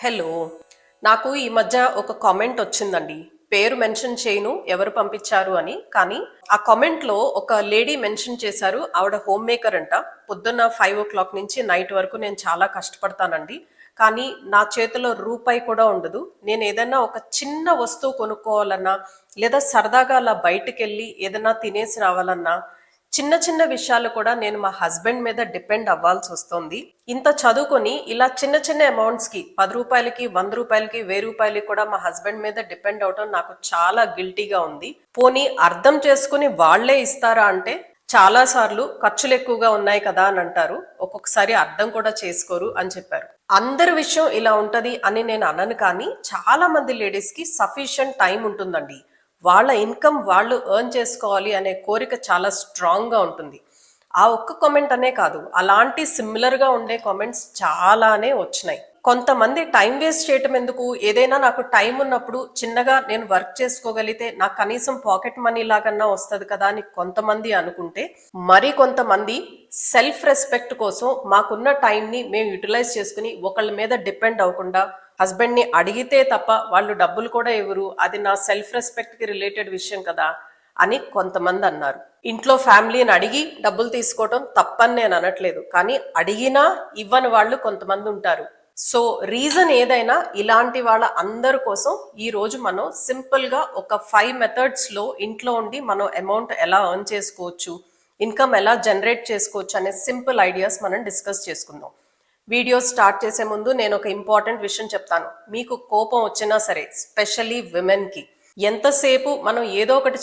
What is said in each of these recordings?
Hello. నాకు ఈ మధ్య ఒక కామెంట్ వచ్చిందండి. పేరు మెన్షన్ చేయను ఎవరు పంపించారు అని. కానీ ఆ కామెంట్ లో ఒక లేడీ మెన్షన్ చేశారు. ఆవిడ హోమ్ మేకర్ అంట. పొద్దున్న 5 o'clock నుంచి నైట్ వరకు నేను చాలా కష్టపడతానండి. కానీ నా చేతిలో రూపాయి కూడా ఉండదు. నేను ఏదైనా ఒక చిన్న వస్తువు కొనుక్కోవాలన్నా లేదా సరదాగా అలా బయటికి వెళ్ళి ఏదైనా తినేసి రావాలన్నా చిన్న చిన్న విషయాలు కూడా నేను మా హస్బెండ్ మీద డిపెండ్ అవ్వాల్సి వస్తుంది. ఇంత చదువుకొని ఇలా చిన్న చిన్న అమౌంట్స్ కి 10 రూపాయలకి, 100 రూపాయలకి, 1000 రూపాయలకి కూడా మా హస్బెండ్ మీద డిపెండ్ అవటం నాకు చాలా గిల్టీగా ఉంది. పోనీ అర్థం చేసుకుని వాళ్లే ఇస్తారా అంటే చాలా సార్లు ఖర్చులు ఎక్కువగా ఉన్నాయి కదా అని అంటారు. ఒక్కొక్కసారి అర్థం కూడా చేసుకోరు అని చెప్పారు. అందరి విషయం ఇలా ఉంటది అని నేను అనను, కానీ చాలా మంది లేడీస్ కి సఫిషియంట్ టైం ఉంటుందండి. వాళ్ళ ఇన్కమ్ వాళ్ళు ఎర్న్ చేసుకోవాలి అనే కోరిక చాలా స్ట్రాంగ్ గా ఉంటుంది. ఆ ఒక్క కామెంట్ అనే కాదు, అలాంటి సిమిలర్ గా ఉండే కామెంట్స్ చాలానే వచ్చినాయి. కొంతమంది టైం వేస్ట్ చేయటం ఎందుకు, ఏదైనా నాకు టైం ఉన్నప్పుడు చిన్నగా నేను వర్క్ చేసుకోగలిగితే నాకు కనీసం పాకెట్ మనీ లాగన్నా వస్తుంది కదా అని కొంతమంది అనుకుంటే, మరి కొంతమంది సెల్ఫ్ రెస్పెక్ట్ కోసం మాకున్న టైంని మేము యూటిలైజ్ చేసుకుని ఒకళ్ళ మీద డిపెండ్ అవ్వకుండా హస్బెండ్ ని అడిగితే తప్ప వాళ్ళు డబ్బులు కూడా ఇవ్వరు, అది నా సెల్ఫ్ రెస్పెక్ట్ కి రిలేటెడ్ విషయం కదా అని కొంతమంది అన్నారు. ఇంట్లో ఫ్యామిలీని అడిగి డబ్బులు తీసుకోవటం తప్పని నేను అనట్లేదు, కానీ అడిగినా ఇవ్వని వాళ్ళు కొంతమంది ఉంటారు. సో రీజన్ ఏదైనా ఇలాంటి వాళ్ళ అందరి కోసం ఈ రోజు మనం సింపుల్ గా ఒక 5 మెథడ్స్ లో ఇంట్లో ఉండి మనం అమౌంట్ ఎలా ఎర్న్ చేసుకోవచ్చు, ఇన్కమ్ ఎలా జనరేట్ చేసుకోవచ్చు అనే సింపుల్ ఐడియాస్ మనం డిస్కస్ చేసుకుందాం. వీడియో స్టార్ట్ చేసే ముందు నేను ఒక ఇంపార్టెంట్ విషయం చెప్తాను. మీకు కోపం వచ్చినా సరే, స్పెషల్లీ విమెన్ కి, ఎంతసేపు మనం ఏదో ఒకటి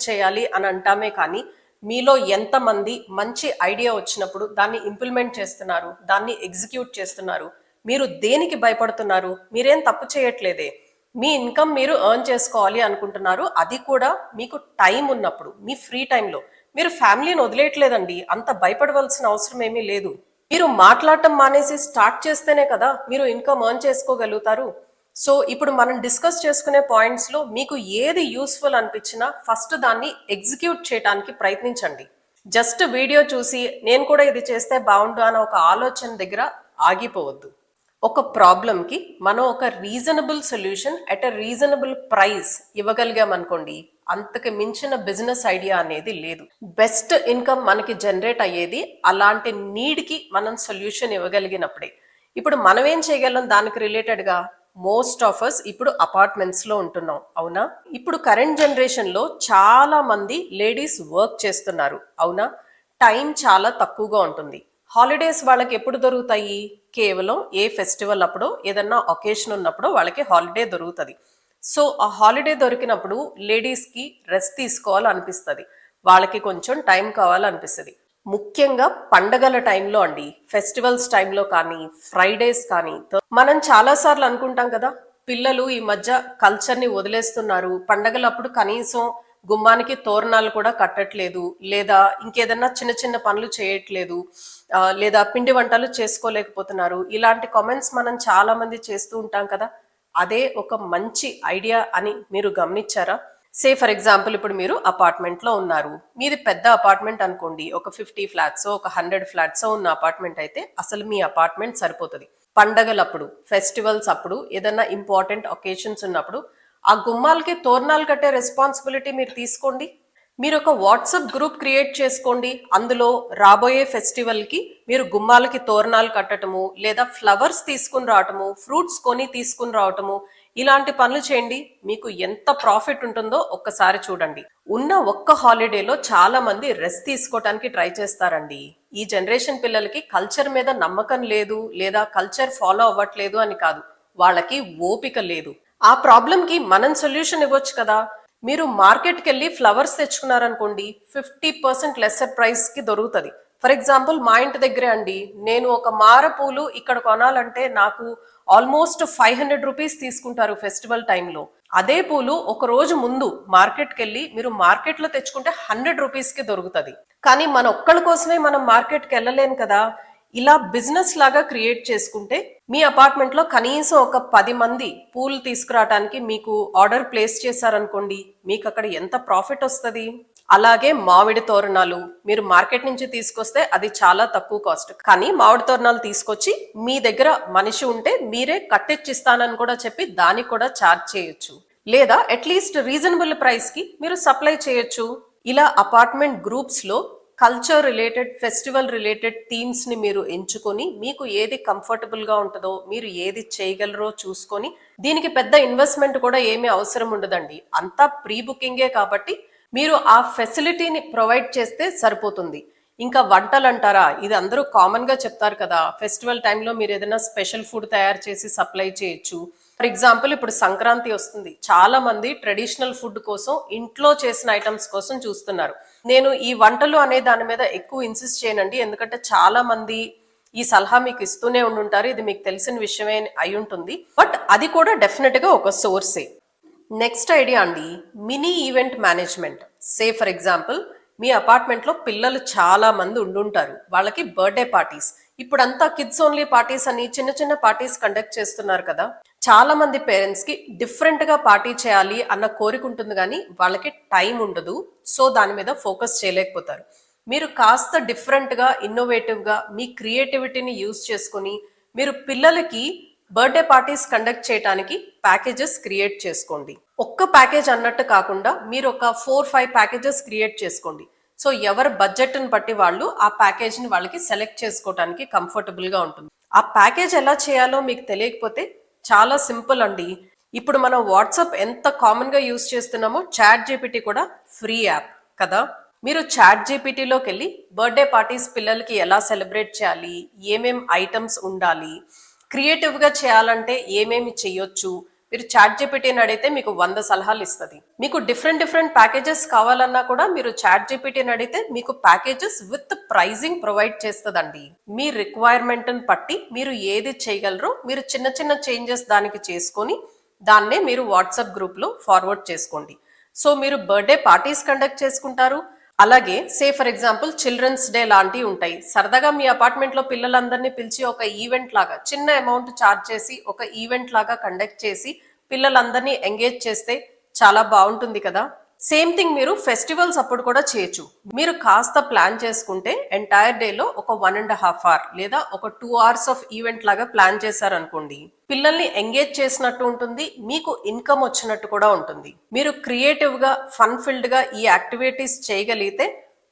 చేయాలి అని అంటామే కానీ మీలో ఎంతమంది మంచి ఐడియా వచ్చినప్పుడు దాన్ని ఇంప్లిమెంట్ చేస్తున్నారు, దాన్ని ఎగ్జిక్యూట్ చేస్తున్నారు? మీరు దేనికి భయపడుతున్నారు? మీరేం తప్పు చేయట్లేదే. మీ ఇన్కమ్ మీరు ఎర్న్ చేసుకోవాలి అనుకుంటున్నారు, అది కూడా మీకు టైం ఉన్నప్పుడు, మీ ఫ్రీ టైంలో. మీరు ఫ్యామిలీని వదిలేయట్లేదండి, అంత భయపడవలసిన అవసరం ఏమీ లేదు. మీరు మాట్లాడటం మానేసి స్టార్ట్ చేస్తేనే కదా మీరు ఇన్కమ్ ఎర్న్ చేసుకోగలుగుతారు. సో ఇప్పుడు మనం డిస్కస్ చేసుకునే పాయింట్స్ లో మీకు ఏది యూస్ఫుల్ అనిపించినా ఫస్ట్ దాన్ని ఎగ్జిక్యూట్ చేయడానికి ప్రయత్నించండి. జస్ట్ వీడియో చూసి నేను కూడా ఇది చేస్తే బాగుండు అన్న ఒక ఆలోచన దగ్గర ఆగిపోవద్దు. ఒక ప్రాబ్లంకి మనం ఒక reasonable solution at a reasonable price ఇవ్వగలిగామనుకోండి, అంతకు మించిన బిజినెస్ ఐడియా అనేది లేదు. బెస్ట్ ఇన్కమ్ మనకి జనరేట్ అయ్యేది అలాంటి నీడ్కి మనం సొల్యూషన్ ఇవ్వగలిగినప్పుడే. ఇప్పుడు మనం ఏం చేయగలం దానికి రిలేటెడ్గా? మోస్ట్ ఆఫ్ అస్ ఇప్పుడు అపార్ట్మెంట్స్ లో ఉంటున్నాం, అవునా? ఇప్పుడు కరెంట్ జనరేషన్ లో చాలా మంది లేడీస్ వర్క్ చేస్తున్నారు, అవునా? టైం చాలా తక్కువగా ఉంటుంది. హాలిడేస్ వాళ్ళకి ఎప్పుడు దొరుకుతాయి? కేవలం ఏ ఫెస్టివల్ అప్పుడో, ఏదన్నా ఒకేషన్ ఉన్నప్పుడు వాళ్ళకి హాలిడే దొరుకుతుంది. సో ఆ హాలిడే దొరికినప్పుడు లేడీస్ కి రెస్ట్ తీసుకోవాలనిపిస్తుంది, వాళ్ళకి కొంచెం టైం కావాలనిపిస్తుంది. ముఖ్యంగా పండగల టైంలో అండి, ఫెస్టివల్స్ టైంలో కానీ, ఫ్రైడేస్ కానీ. మనం చాలా సార్లు అనుకుంటాం కదా, పిల్లలు ఈ మధ్య కల్చర్ని వదిలేస్తున్నారు, పండగలప్పుడు కనీసం గుమ్మానికి తోరణాలు కూడా కట్టట్లేదు, లేదా ఇంకేదన్నా చిన్న చిన్న పనులు చేయట్లేదు, లేదా పిండి వంటలు చేసుకోలేకపోతున్నారు. ఇలాంటి కామెంట్స్ మనం చాలా మంది చేస్తూ ఉంటాం కదా. అదే ఒక మంచి ఐడియా అని మీరు గమనించారా? సే ఫర్ ఎగ్జాంపుల్, ఇప్పుడు మీరు అపార్ట్మెంట్ లో ఉన్నారు. మీది పెద్ద అపార్ట్మెంట్ అనుకోండి, ఒక 50 ఫ్లాట్స్, ఒక 100 ఫ్లాట్స్ ఉన్న అపార్ట్మెంట్ అయితే అసలు మీ అపార్ట్మెంట్ సరిపోతుంది. పండగలప్పుడు, ఫెస్టివల్స్ అప్పుడు, ఏదన్నా ఇంపార్టెంట్ ఒకేషన్స్ ఉన్నప్పుడు ఆ గుమ్మాలకి తోరణాలు కట్టే రెస్పాన్సిబిలిటీ మీరు తీసుకోండి. మీరు ఒక వాట్సాప్ గ్రూప్ క్రియేట్ చేసుకోండి. అందులో రాబోయే ఫెస్టివల్ కి మీరు గుమ్మాలకి తోరణాలు కట్టటము, లేదా ఫ్లవర్స్ తీసుకుని రావటము, ఫ్రూట్స్ కొని తీసుకుని రావటము, ఇలాంటి పనులు చేయండి. మీకు ఎంత ప్రాఫిట్ ఉంటుందో ఒక్కసారి చూడండి. ఉన్న ఒక్క హాలిడేలో చాలా మంది రెస్ట్ తీసుకోవటానికి ట్రై చేస్తారండి. ఈ జనరేషన్ పిల్లలకి కల్చర్ మీద నమ్మకం లేదు, లేదా కల్చర్ ఫాలో అవ్వట్లేదు అని కాదు, వాళ్ళకి ఓపిక లేదు. ఆ ప్రాబ్లంకి మనం సొల్యూషన్ ఇవ్వచ్చు కదా. మీరు మార్కెట్కి వెళ్ళి ఫ్లవర్స్ తెచ్చుకున్నారనుకోండి, 50% లెస్సర్ ప్రైస్ కి దొరుకుతుంది. ఫర్ ఎగ్జాంపుల్, మా ఇంటి దగ్గరే అండి, నేను ఒక మార పూలు ఇక్కడ కొనాలంటే నాకు ఆల్మోస్ట్ 500 రూపీస్ తీసుకుంటారు ఫెస్టివల్ టైంలో. అదే పూలు ఒక రోజు ముందు మార్కెట్కి వెళ్ళి మీరు మార్కెట్లో తెచ్చుకుంటే 100 రూపీస్ కి దొరుకుతుంది. కానీ మన ఒక్కళ్ళ కోసమే మనం మార్కెట్కి వెళ్ళలేం కదా. ఇలా బిజినెస్ లాగా క్రియేట్ చేసుకుంటే మీ అపార్ట్మెంట్ లో కనీసం ఒక 10 మంది పూలు తీసుకురావడానికి మీకు ఆర్డర్ ప్లేస్ చేశారనుకోండి, మీకు అక్కడ ఎంత ప్రాఫిట్ వస్తుంది. అలాగే మామిడి తోరణాలు మీరు మార్కెట్ నుంచి తీసుకొస్తే అది చాలా తక్కువ కాస్ట్, కానీ మామిడి తోరణాలు తీసుకొచ్చి మీ దగ్గర మనిషి ఉంటే మీరే కట్టిచ్చిస్తానని కూడా చెప్పి దానికి కూడా ఛార్జ్ చేయొచ్చు, లేదా అట్లీస్ట్ రీజనబుల్ ప్రైస్ కి మీరు సప్లై చేయొచ్చు. ఇలా అపార్ట్మెంట్ గ్రూప్స్ లో culture related, festival related themes ని మీరు ఎంచుకొని మీకు ఏది కంఫర్టబుల్ గా ఉంటుందో, మీరు ఏది చేయగలరో చూసుకొని, దీనికి పెద్ద ఇన్వెస్ట్మెంట్ కూడా ఏమీ అవసరం ఉండదండి, అంతా ప్రీ బుకింగే కాబట్టి మీరు ఆ ఫెసిలిటీని ప్రొవైడ్ చేస్తే సరిపోతుంది. ఇంకా వంటలు అంటారా, ఇది అందరూ కామన్ గా చెప్తారు కదా, ఫెస్టివల్ టైంలో మీరు ఏదైనా స్పెషల్ ఫుడ్ తయారు చేసి సప్లై చేయొచ్చు. ఫర్ ఎగ్జాంపుల్ ఇప్పుడు సంక్రాంతి వస్తుంది, చాలా మంది ట్రెడిషనల్ ఫుడ్ కోసం ఇంట్లో చేసిన ఐటమ్స్ కోసం చూస్తున్నారు. నేను ఈ వంటలు అనే దాని మీద ఎక్కువ ఇన్సిస్ట్ చేయనండి, ఎందుకంటే చాలా మంది ఈ సలహా మీకు ఇస్తూనే ఉండుంటారు, ఇది మీకు తెలిసిన విషయమే అయి ఉంటుంది, బట్ అది కూడా డెఫినెట్ గా ఒక సోర్సే. నెక్స్ట్ ఐడియా అండి, mini event management. Say for example me apartment లో పిల్లలు చాలా మంది ఉండుంటారు, వాళ్ళకి బర్త్డే పార్టీస్, ఇప్పుడంతా కిడ్స్ ఓన్లీ పార్టీస్ అని చిన్న చిన్న పార్టీస్ కండక్ట్ చేస్తున్నారు కదా. చాలా మంది పేరెంట్స్ కి డిఫరెంట్ గా పార్టీ చేయాలి అన్న కోరిక ఉంటుంది, కానీ వాళ్ళకి టైం ఉండదు, సో దాని మీద ఫోకస్ చేయలేకపోతారు. మీరు కాస్త డిఫరెంట్ గా, ఇన్నోవేటివ్ గా మీ క్రియేటివిటీని యూజ్ చేసుకుని మీరు పిల్లలకి బర్త్డే పార్టీస్ కండక్ట్ చేయడానికి ప్యాకేజెస్ క్రియేట్ చేసుకోండి. ఒక్క ప్యాకేజ్ అన్నట్టు కాకుండా మీరు ఒక 4-5 ప్యాకేజెస్ క్రియేట్ చేసుకోండి. సో ఎవరి బడ్జెట్ ని బట్టి వాళ్ళు ఆ ప్యాకేజ్ ని వాళ్ళకి సెలెక్ట్ చేసుకోవడానికి కంఫర్టబుల్ గా ఉంటుంది. ఆ ప్యాకేజ్ ఎలా చేయాలో మీకు తెలియకపోతే చాలా సింపుల్ అండి. ఇప్పుడు మనం వాట్సాప్ ఎంత కామన్ గా యూజ్ చేస్తున్నామో చాట్ జీపీటీ కూడా ఫ్రీ యాప్ కదా. మీరు చాట్ జీపీటీలోకి వెళ్ళి బర్త్డే పార్టీస్ పిల్లలకి ఎలా సెలబ్రేట్ చేయాలి, ఏమేం ఐటమ్స్ ఉండాలి, క్రియేటివ్ గా చేయాలంటే ఏమేమి చెయ్యొచ్చు, మీరు చాట్ జీపీటీని అడిగితే మీకు 100 సలహాలు ఇస్తుంది. మీకు డిఫరెంట్ డిఫరెంట్ ప్యాకేజెస్ కావాలన్నా కూడా మీరు చాట్ జీపీటీని అడిగితే మీకు ప్యాకేజెస్ విత్ ప్రైజింగ్ ప్రొవైడ్ చేస్తుందండి. మీ రిక్వైర్మెంట్ ని బట్టి మీరు ఏది చేయగలరో మీరు చిన్న చిన్న చేంజెస్ దానికి చేసుకొని దాన్నే మీరు వాట్సాప్ గ్రూప్ లో ఫార్వర్డ్ చేసుకోండి. సో మీరు బర్త్డే పార్టీస్ కండక్ట్ చేసుకుంటారు, అలాగే say for example children's day లాంటివి ఉంటాయి, సరదాగా మీ అపార్ట్మెంట్ లో పిల్లలందరినీ పిలిచి ఒక ఈవెంట్ లాగా చిన్న అమౌంట్ ఛార్జ్ చేసి ఒక ఈవెంట్ లాగా కండక్ట్ చేసి పిల్లలందరినీ ఎంగేజ్ చేస్తే చాలా బాగుంటుంది కదా. సేమ్ థింగ్ మీరు ఫెస్టివల్స్ అప్పుడు కూడా చేయొచ్చు. మీరు కాస్త ప్లాన్ చేసుకుంటే ఎంటైర్ డే లో ఒక 1.5 hour లేదా ఒక 2 hours ఆఫ్ ఈవెంట్ లాగా ప్లాన్ చేశారనుకోండి, పిల్లల్ని ఎంగేజ్ చేసినట్టు ఉంటుంది, మీకు ఇన్కమ్ వచ్చినట్టు కూడా ఉంటుంది. మీరు క్రియేటివ్ గా, ఫన్ ఫిల్డ్ గా ఈ యాక్టివిటీస్ చేయగలిగితే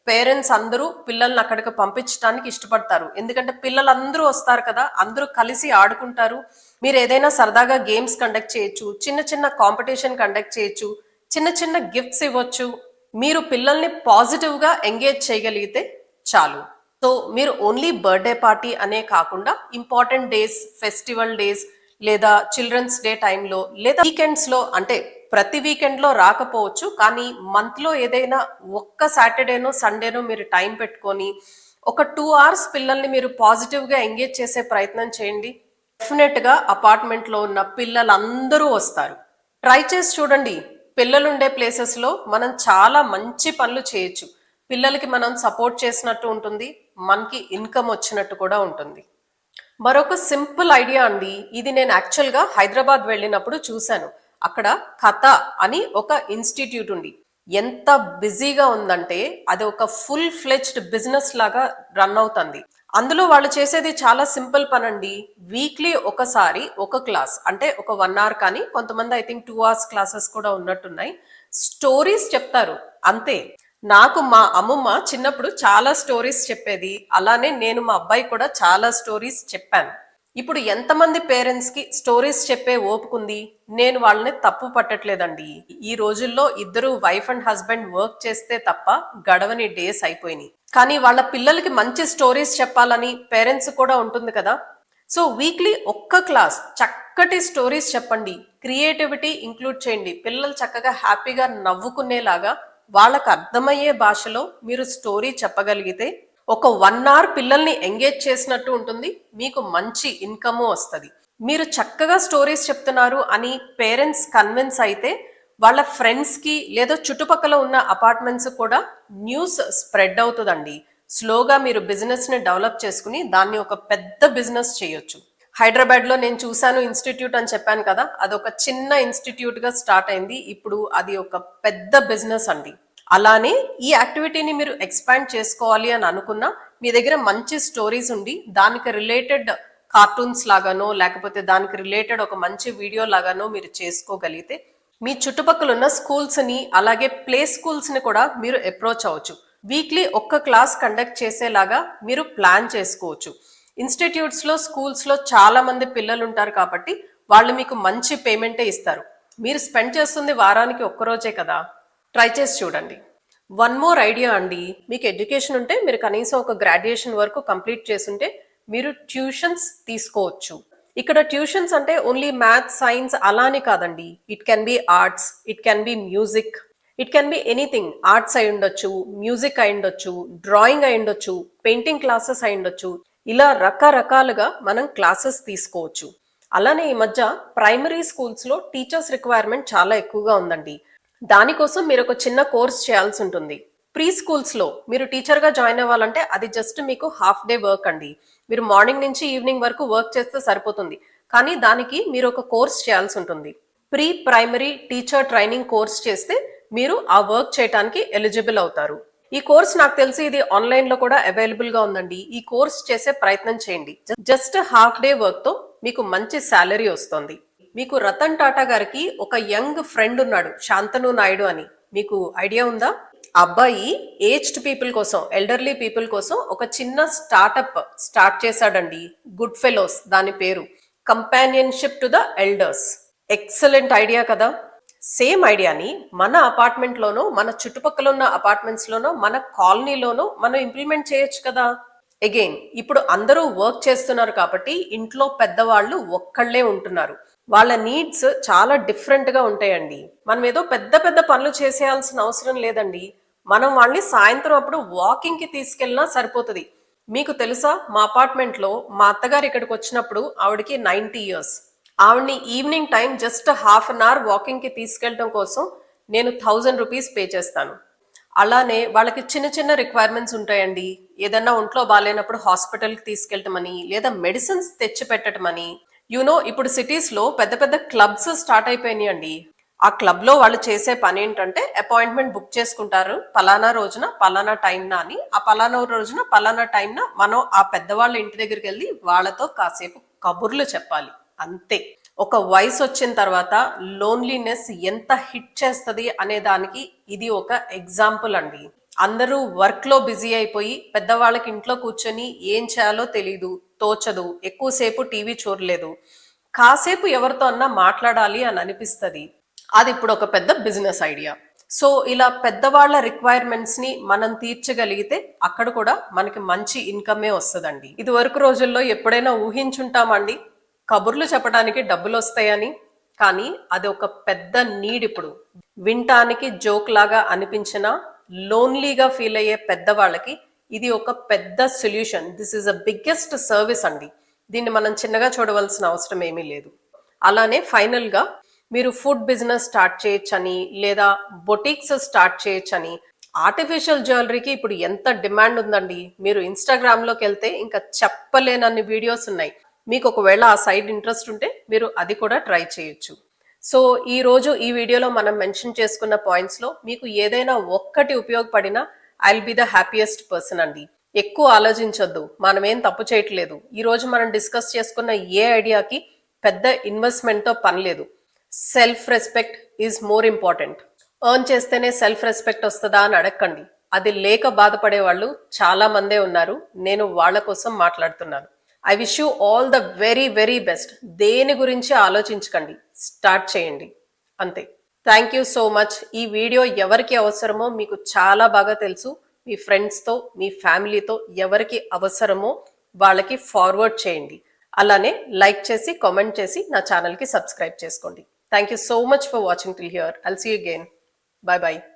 పేరెంట్స్ అందరూ పిల్లల్ని అక్కడికి పంపించడానికి ఇష్టపడతారు, ఎందుకంటే పిల్లలందరూ వస్తారు కదా, అందరూ కలిసి ఆడుకుంటారు. మీరు ఏదైనా సరదాగా గేమ్స్ కండక్ట్ చేయొచ్చు, చిన్న చిన్న కాంపిటీషన్ కండక్ట్ చేయొచ్చు, చిన్న చిన్న గిఫ్ట్స్ ఇవ్వచ్చు. మీరు పిల్లల్ని పాజిటివ్ గా ఎంగేజ్ చేయగలిగితే చాలు. సో మీరు ఓన్లీ బర్త్డే పార్టీ అనే కాకుండా ఇంపార్టెంట్ డేస్, ఫెస్టివల్ డేస్ లేదా చిల్డ్రన్స్ డే టైంలో లేదా వీకెండ్స్ లో, అంటే ప్రతి వీకెండ్ లో రాకపోవచ్చు కానీ మంత్ లో ఏదైనా ఒక్క సాటర్డేనో సండేనో మీరు టైం పెట్టుకొని ఒక 2 hours పిల్లల్ని మీరు పాజిటివ్ గా ఎంగేజ్ చేసే ప్రయత్నం చేయండి. డెఫినెట్ గా అపార్ట్మెంట్ లో ఉన్న పిల్లలందరూ వస్తారు. ట్రై చేసి చూడండి. పిల్లలుండే ప్లేసెస్ లో మనం చాలా మంచి పనులు చేయొచ్చు. పిల్లలకి మనం సపోర్ట్ చేసినట్టు ఉంటుంది, మనకి ఇన్కమ్ వచ్చినట్టు కూడా ఉంటుంది. మరొక సింపుల్ ఐడియా అండి, ఇది నేను యాక్చువల్ గా హైదరాబాద్ వెళ్ళినప్పుడు చూశాను. అక్కడ కథ అని ఒక ఇన్స్టిట్యూట్ ఉంది, ఎంత బిజీగా ఉందంటే అది ఒక ఫుల్ ఫ్లెజ్డ్ బిజినెస్ లాగా రన్ అవుతుంది. అందులో వాళ్ళు చేసేది చాలా సింపుల్ పని అండి. వీక్లీ ఒకసారి ఒక క్లాస్, అంటే ఒక 1 hour, కానీ కొంతమంది ఐ థింక్ 2 hours క్లాసెస్ కూడా ఉన్నట్టున్నాయి, స్టోరీస్ చెప్తారు అంతే. నాకు మా అమ్మమ్మ చిన్నప్పుడు చాలా స్టోరీస్ చెప్పేది, అలానే నేను మా అబ్బాయి కూడా చాలా స్టోరీస్ చెప్పాను. ఇప్పుడు ఎంతమంది పేరెంట్స్ కి స్టోరీస్ చెప్పే ఓపుకుంది? నేను వాళ్ళని తప్పు పట్టట్లేదండి, ఈ రోజుల్లో ఇద్దరు వైఫ్ అండ్ హస్బెండ్ వర్క్ చేస్తే తప్ప గడవని డేస్ అయిపోయినాయి, కానీ వాళ్ళ పిల్లలకి మంచి స్టోరీస్ చెప్పాలని పేరెంట్స్ కూడా ఉంటుంది కదా. సో వీక్లీ ఒక్క క్లాస్ చక్కటి స్టోరీస్ చెప్పండి, క్రియేటివిటీ ఇంక్లూడ్ చేయండి, పిల్లలు చక్కగా హ్యాపీగా నవ్వుకునేలాగా వాళ్ళకు అర్థమయ్యే భాషలో మీరు స్టోరీ చెప్పగలిగితే ఒక 1 hour పిల్లల్ని ఎంగేజ్ చేసినట్టు ఉంటుంది, మీకు మంచి ఇన్కమ్ వస్తుంది. మీరు చక్కగా స్టోరీస్ చెప్తున్నారు అని పేరెంట్స్ కన్విన్స్ అయితే వాళ్ళ ఫ్రెండ్స్ కి లేదా చుట్టుపక్కల ఉన్న అపార్ట్మెంట్స్ కూడా న్యూస్ స్ప్రెడ్ అవుతుందండి. స్లోగా మీరు బిజినెస్ ని డెవలప్ చేసుకుని దాన్ని ఒక పెద్ద బిజినెస్ చేయొచ్చు. హైదరాబాద్ లో నేను చూశాను ఇన్స్టిట్యూట్ అని చెప్పాను కదా, అదొక చిన్న ఇన్స్టిట్యూట్ గా స్టార్ట్ అయింది, ఇప్పుడు అది ఒక పెద్ద బిజినెస్ అండి. అలానే ఈ యాక్టివిటీని మీరు ఎక్స్పాండ్ చేసుకోవాలి అని అనుకున్నా మీ దగ్గర మంచి స్టోరీస్ ఉండి దానికి రిలేటెడ్ కార్టూన్స్ లాగానో లేకపోతే దానికి రిలేటెడ్ ఒక మంచి వీడియో లాగానో మీరు చేసుకోగలిగితే మీ చుట్టుపక్కల ఉన్న స్కూల్స్ ని అలాగే ప్లే స్కూల్స్ ని కూడా మీరు అప్రోచ్ అవ్వచ్చు. వీక్లీ ఒక్క క్లాస్ కండక్ట్ చేసేలాగా మీరు ప్లాన్ చేసుకోవచ్చు. ఇన్స్టిట్యూట్స్ లో స్కూల్స్ లో చాలా మంది పిల్లలు ఉంటారు కాబట్టి వాళ్ళు మీకు మంచి పేమెంటే ఇస్తారు. మీరు స్పెండ్ చేస్తుంది వారానికి ఒక్కరోజే కదా, ట్రై చేసి చూడండి. వన్ మోర్ ఐడియా అండి, మీకు ఎడ్యుకేషన్ ఉంటే మీరు కనీసం ఒక గ్రాడ్యుయేషన్ వరకు కంప్లీట్ చేసుంటే మీరు ట్యూషన్స్ తీసుకోవచ్చు. ఇక్కడ ట్యూషన్స్ అంటే ఓన్లీ మ్యాథ్స్ సైన్స్ అలానే కాదండి. It can be arts, it can be music, it can be anything. Arts అయి ఉండొచ్చు, మ్యూజిక్ అయి ఉండొచ్చు, డ్రాయింగ్ అయి ఉండొచ్చు, పెయింటింగ్ క్లాసెస్ అయి ఉండొచ్చు. ఇలా రకరకాలుగా మనం క్లాసెస్ తీసుకోవచ్చు. అలానే ఈ మధ్య ప్రైమరీ స్కూల్స్ లో టీచర్స్ రిక్వైర్మెంట్ చాలా ఎక్కువగా ఉందండి. దానికోసం మీరు ఒక చిన్న కోర్స్ చేయాల్సి ఉంటుంది. ప్రీ స్కూల్స్ లో మీరు టీచర్ గా జాయిన్ అవ్వాలంటే అది జస్ట్ మీకు హాఫ్ డే వర్క్ అండి. మీరు మార్నింగ్ నుంచి ఈవినింగ్ వరకు వర్క్ చేస్తే సరిపోతుంది. కానీ దానికి మీరు ఒక కోర్స్ చేయాల్సి ఉంటుంది. Pre primary teacher training course చేస్తే మీరు ఆ వర్క్ చేయడానికి ఎలిజిబుల్ అవుతారు. ఈ కోర్స్ నాకు తెలిసి ఇది ఆన్లైన్ లో కూడా అవైలబుల్ గా ఉందండి. ఈ కోర్స్ చేసే ప్రయత్నం చేయండి. జస్ట్ హాఫ్ డే వర్క్ తో మీకు మంచి శాలరీ వస్తుంది. మీకు రతన్ టాటా గారికి ఒక యంగ్ ఫ్రెండ్ ఉన్నాడు, శాంతను నాయుడు అని. మీకు ఐడియా ఉందా? అబ్బాయి ఏజ్డ్ పీపుల్ కోసం, ఎల్డర్లీ పీపుల్ కోసం ఒక చిన్న స్టార్ట్అప్ స్టార్ట్ చేశాడండి. గుడ్ ఫెలోస్ దాని పేరు. Companionship to the elders. Excellent idea కదా. సేమ్ ఐడియాని మన అపార్ట్మెంట్ లోనో, మన చుట్టుపక్కల ఉన్న అపార్ట్మెంట్స్ లోనో, మన కాలనీలోనో మనం ఇంప్లిమెంట్ చేయొచ్చు కదా. అగైన్ ఇప్పుడు అందరూ వర్క్ చేస్తున్నారు కాబట్టి ఇంట్లో పెద్దవాళ్ళు ఒక్కళ్లే ఉంటున్నారు. వాళ్ళ నీడ్స్ చాలా డిఫరెంట్ గా ఉంటాయండి. మనం ఏదో పెద్ద పెద్ద పనులు చేసేయాల్సిన అవసరం లేదండి. మనం వాళ్ళని సాయంత్రం అప్పుడు వాకింగ్ కి తీసుకెళ్ళినా సరిపోతుంది. మీకు తెలుసా, మా అపార్ట్మెంట్ లో మా అత్తగారు ఇక్కడికి వచ్చినప్పుడు ఆవిడకి 90 years. ఆవిడ్ని evening time just half an hour walking కి తీసుకెళ్ళడం కోసం నేను 1000 రూపీస్ పే చేస్తాను. అలానే వాళ్ళకి చిన్న చిన్న రిక్వైర్మెంట్స్ ఉంటాయండి. ఏదన్నా ఒంట్లో బాగాలేనప్పుడు హాస్పిటల్కి తీసుకెళ్ళటమని, లేదా మెడిసిన్స్ తెచ్చి పెట్టటమని. యూనో ఇప్పుడు సిటీస్ లో పెద్ద పెద్ద క్లబ్స్ స్టార్ట్ అయిపోయినాయండి. ఆ క్లబ్ లో వాళ్ళు చేసే పని ఏంటంటే అపాయింట్మెంట్ బుక్ చేసుకుంటారు. పలానా రోజున పలానా టైంన అని. ఆ పలానా రోజున పలానా టైంన మనం ఆ పెద్దవాళ్ళ ఇంటి దగ్గరికి వెళ్ళి వాళ్ళతో కాసేపు కబుర్లు చెప్పాలి, అంతే. ఒక వయసు వచ్చిన తర్వాత లోన్లీనెస్ ఎంత హిట్ చేస్తుంది అనే దానికి ఇది ఒక ఎగ్జాంపుల్ అండి. అందరూ వర్క్ లో బిజీ అయిపోయి పెద్దవాళ్ళకి ఇంట్లో కూర్చొని ఏం చేయాలో తెలీదు, తోచదు, ఎక్కువసేపు టీవీ చూడలేదు, కాసేపు ఎవరితో అన్నా మాట్లాడాలి అని అనిపిస్తుంది. అది ఇప్పుడు ఒక పెద్ద బిజినెస్ ఐడియా. సో ఇలా పెద్దవాళ్ల రిక్వైర్మెంట్స్ ని మనం తీర్చగలిగితే అక్కడ కూడా మనకి మంచి ఇన్కమే వస్తుందండి. ఇది వరకు రోజుల్లో ఎప్పుడైనా ఊహించుంటామండి కబుర్లు చెప్పడానికి డబ్బులు వస్తాయని? కానీ అది ఒక పెద్ద నీడ్. ఇప్పుడు వినటానికి జోక్ లాగా అనిపించిన లోన్లీగా ఫీల్ అయ్యే పెద్దవాళ్ళకి ఇది ఒక పెద్ద solution. This is a biggest service అండి. దీన్ని మనం చిన్నగా చూడవలసిన అవసరం ఏమీ లేదు. అలానే ఫైనల్ గా మీరు ఫుడ్ బిజినెస్ స్టార్ట్ చేయొచ్చని, లేదా బొటిక్స్ స్టార్ట్ చేయొచ్చని. ఆర్టిఫిషియల్ జ్యువెలరీకి ఇప్పుడు ఎంత డిమాండ్ ఉందండి. మీరు ఇన్స్టాగ్రామ్ లోకి వెళ్తే ఇంకా చెప్పలేనన్ని వీడియోస్ ఉన్నాయి. మీకు ఒకవేళ ఆ సైడ్ ఇంట్రెస్ట్ ఉంటే మీరు అది కూడా ట్రై చేయొచ్చు. సో ఈ రోజు ఈ వీడియోలో మనం మెన్షన్ చేసుకున్న పాయింట్స్ లో మీకు ఏదైనా ఒక్కటి ఉపయోగపడినా I will be the happiest person అండి. ఎక్కువ ఆలోచించొద్దు, మనం ఏం తప్పు చేయట్లేదు. ఈ రోజు మనం డిస్కస్ చేసుకున్న ఏ ఐడియాకి పెద్ద ఇన్వెస్ట్మెంట్ తో పని లేదు. Self respect is more important. Earn చేస్తేనే సెల్ఫ్ రెస్పెక్ట్ వస్తుందా అని అడగండి. అది లేక బాధపడే వాళ్ళు చాలా మందే ఉన్నారు. నేను వాళ్ళ కోసం మాట్లాడుతున్నాను. I wish you all the very very best. దేని గురించి ఆలోచించకండి, స్టార్ట్ చేయండి, అంతే. Thank you so much. ఈ వీడియో ఎవరికి అవసరమో మీకు చాలా బాగా తెలుసు. మీ ఫ్రెండ్స్తో, మీ ఫ్యామిలీతో ఎవరికి అవసరమో వాళ్ళకి ఫార్వర్డ్ చేయండి. అలానే లైక్ చేసి, కామెంట్ చేసి నా ఛానల్కి సబ్స్క్రైబ్ చేసుకోండి. Thank you so much for watching till here. I'll see you again. Bye bye.